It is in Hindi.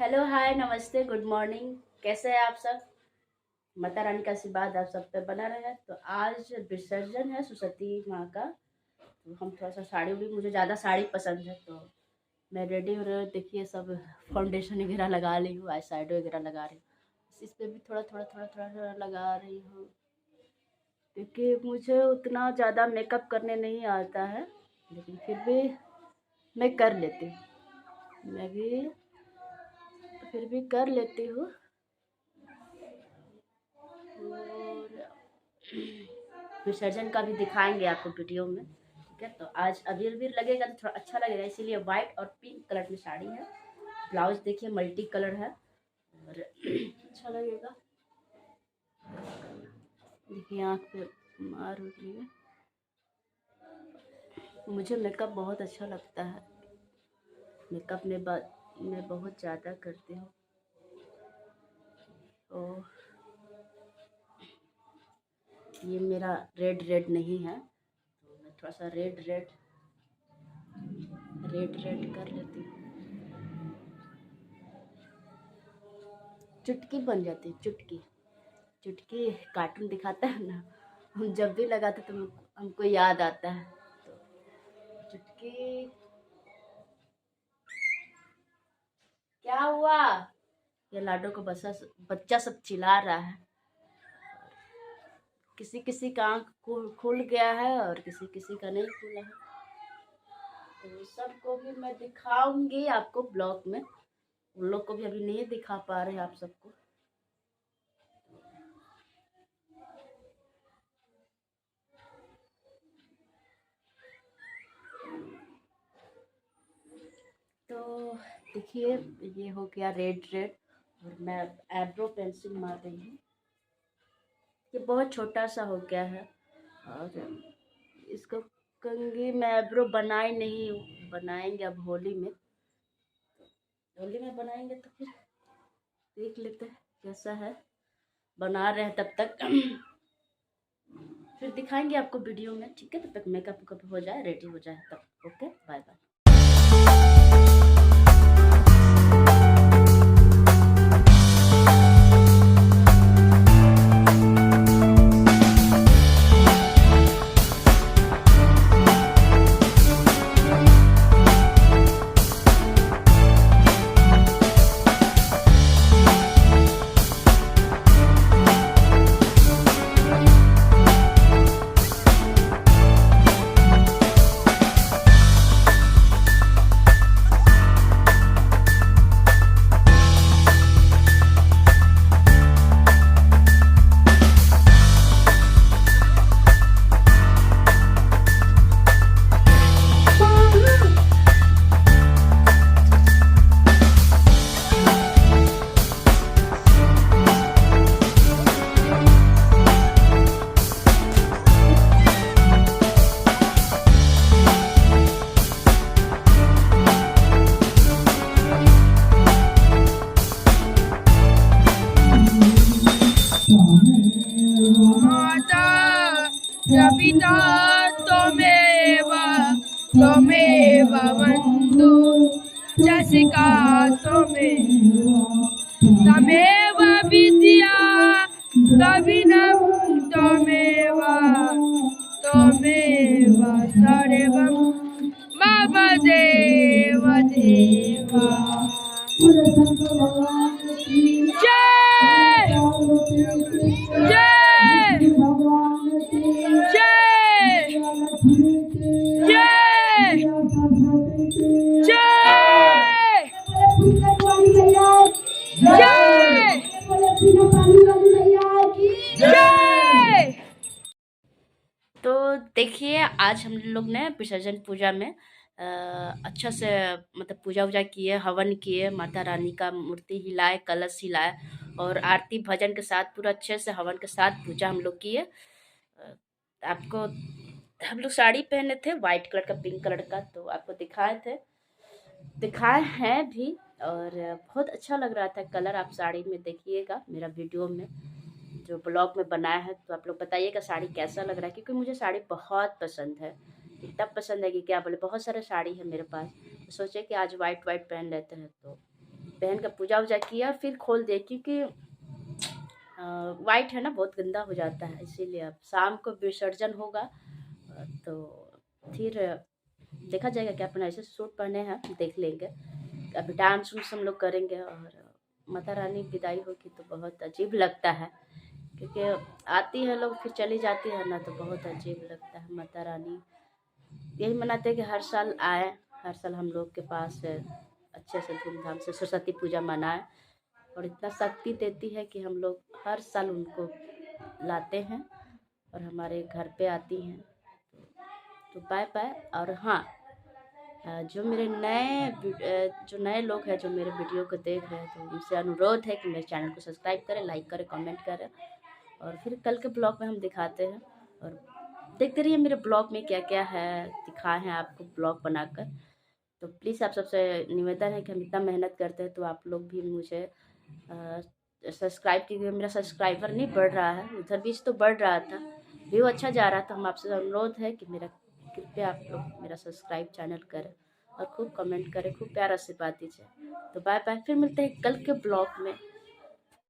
हेलो, हाय, नमस्ते, गुड मॉर्निंग। कैसे हैं आप सब? माता रानी का आशीर्वाद आप सब पे बना रहे। तो आज विसर्जन है सरस्वती माँ का। तो हम थोड़ा सा साड़ी उड़ी, मुझे ज़्यादा साड़ी पसंद है तो मैं रेडी हो रही हूँ। देखिए सब फाउंडेशन वगैरह लगा ली हूँ, आई शेडो वगैरह लगा रही हूँ। इस पे भी थोड़ा लगा रही हूँ क्योंकि मुझे उतना ज़्यादा मेकअप करने नहीं आता है, लेकिन फिर भी मैं कर लेती हूँ। मैं भी फिर भी कर लेती हूँ। और विसर्जन का भी दिखाएंगे आपको वीडियो में, ठीक है। तो आज अबीर भी लगेगा तो थोड़ा अच्छा लगेगा, इसीलिए वाइट और पिंक कलर में साड़ी है। ब्लाउज देखिए मल्टी कलर है और अच्छा लगेगा। देखिए आँख पे मार हो रही है। मुझे मेकअप बहुत अच्छा लगता है। मेकअप में मैं बहुत ज़्यादा करती हूँ। तो ये मेरा रेड रेड नहीं है, तो मैं थोड़ा सा रेड रेड कर लेती हूँ। चुटकी बन जाती है, चुटकी चुटकी कार्टून दिखाता है ना, हम जब भी लगाते तो हमको याद आता है। तो चुटकी। क्या हुआ? ये लाडो को बच्चा सब चिल्ला रहा है। किसी किसी का आँख खुल गया है और किसी किसी का नहीं खुला है। तो सबको भी मैं दिखाऊंगी आपको ब्लॉग में। उन लोग को भी अभी नहीं दिखा पा रहे आप सबको। तो देखिए ये हो गया रेड रेड, और मैं आईब्रो पेंसिल मार रही हूँ। ये बहुत छोटा सा हो गया है और इसको कंघी मैं आईब्रो बनाए नहीं हूँ, बनाएंगे अब होली में। होली में बनाएंगे तो फिर देख लेते हैं कैसा है। बना रहे हैं तब तक फिर दिखाएंगे आपको वीडियो में, ठीक है। तब तक मेकअप हो जाए, रेडी हो जाए तब। Okay, bye bye. माता च पिता त्वमेव त्वमेव बन्धु च शिखा त्वमेव त्वमेव विद्या कविनं त्वमेव त्वमेव सर्वं मम देव देवा। जय जय जय जय जय। तो देखिए आज हम लोग ने विसर्जन पूजा में अच्छा से मतलब पूजा वूजा किए, हवन किए, माता रानी का मूर्ति हिलाए, कलश हिलाए और आरती भजन के साथ पूरा अच्छे से हवन के साथ पूजा हम लोग किए। आपको हम लोग साड़ी पहने थे वाइट कलर का, पिंक कलर का, तो आपको दिखाए हैं भी। और बहुत अच्छा लग रहा था कलर। आप साड़ी में देखिएगा मेरा वीडियो में जो ब्लॉग में बनाया है, तो आप लोग बताइएगा साड़ी कैसा लग रहा है, क्योंकि मुझे साड़ी बहुत पसंद है। इतना पसंद है कि क्या बोले, बहुत सारे साड़ी है मेरे पास। तो सोचे कि आज वाइट वाइट पहन लेते हैं। तो बहन का पूजा वूजा किया फिर खोल दिए, क्योंकि वाइट है ना, बहुत गंदा हो जाता है, इसीलिए अब शाम को विसर्जन होगा। तो फिर देखा जाएगा क्या अपना ऐसे सूट पहने हैं, देख लेंगे। अभी डांस उन्स हम लोग करेंगे और माता रानी विदाई होगी तो बहुत अजीब लगता है, क्योंकि आती है लोग फिर चली जाती है ना, तो बहुत अजीब लगता है। माता रानी यही मनाते हैं कि हर साल आए, हर साल हम लोग के पास अच्छे से धूमधाम से सरस्वती पूजा मनाएं, और इतना शक्ति देती है कि हम लोग हर साल उनको लाते हैं और हमारे घर पे आती हैं। तो बाय बाय। और हाँ, जो मेरे जो नए लोग हैं जो मेरे वीडियो को देख रहे हैं, तो उनसे अनुरोध है कि मेरे चैनल को सब्सक्राइब करें, लाइक करें, कमेंट करें, और फिर कल के ब्लॉग में हम दिखाते हैं। और देखते रहिए मेरे ब्लॉग में क्या क्या है, दिखाए हैं आपको ब्लॉग बनाकर। तो प्लीज़ आप सबसे निवेदन है कि हम इतना मेहनत करते हैं, तो आप लोग भी मुझे सब्सक्राइब कीजिए। मेरा सब्सक्राइबर नहीं बढ़ रहा है, उधर बीच तो बढ़ रहा था, व्यू अच्छा जा रहा था। हम आपसे अनुरोध है कि मेरा कृपया आप लोग मेरा सब्सक्राइब चैनल करें और खूब कमेंट करें, खूब प्यार आशीर्वाद दीजिए। तो बाय बाय, फिर मिलते हैं कल के ब्लॉग में।